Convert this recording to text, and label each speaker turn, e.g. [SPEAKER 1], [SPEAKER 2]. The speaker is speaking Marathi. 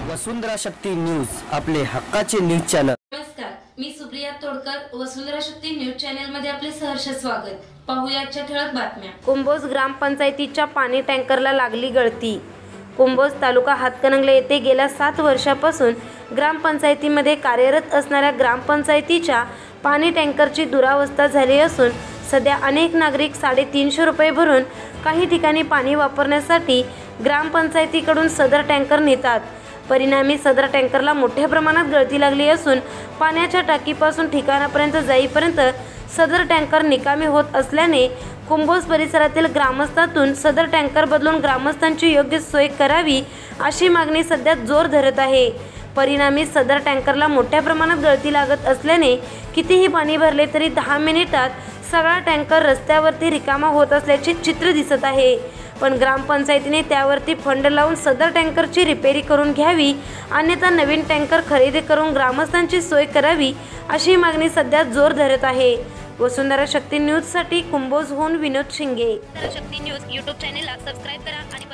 [SPEAKER 1] वसुंधरा शक्ती न्यूज, आपले हक्काचे न्यूज चॅनल।
[SPEAKER 2] नमस्कार, मी सुप्रिया तोडकर, वसुंधरा शक्ती न्यूज चॅनल मध्ये आपले सहर्ष स्वागत। पाहूया आजच्या ठळक बातम्या। कुंभोज ग्रामपंचायतीच्या पाणी टँकरला लागली गळती। कुंभोज तालुका हातकणंगले येथे गेल्या 7 वर्षापासून ग्रामपंचायतीमध्ये कार्यरत असणाऱ्या ग्रामपंचायतीच्या पाणी टँकरची दुरावस्था झाली असून सध्या अनेक नागरिक 350 रुपये भरून काही ठिकाणी पाणी वापरण्यासाठी ग्रामपंचायतीकडून सदर टँकर नेतात। परिणामी सदर टँकरला मोठ्या प्रमाणात गळती लागली असून पाण्याच्या टाकीपासून ठिकाणापर्यंत जाईपर्यंत सदर टँकर निकामी होत असल्याने कुंभोज परिसरातील ग्रामस्थातून सदर टँकर बदलून ग्रामस्थांची योग्य सोय करावी अशी मागणी सध्या जोर धरत आहे। परिणामी सदर टँकरला मोठ्या प्रमाणात गळती लागत असल्याने कितीही पाणी भरले तरी 10 मिनिटात सगळा टँकर रस्त्यावरती रिकामा होत असल्याचे चित्र दिसत आहे। पण ग्रामपंचायतीने त्यावरती फंड लावून सदर टँकरची रिपेरी करून घ्यावी, अन्यथा नवीन टँकर खरेदी करून ग्रामस्थांची सोय करावी अशी मागणी सध्या जोर धरत आहे। वसुंधरा शक्ती न्यूजसाठी कुंभोजहून विनोद शिंगे।
[SPEAKER 3] वसुंधरा शक्ती न्यूज YouTube चॅनेलला सबस्क्राइब करा आणि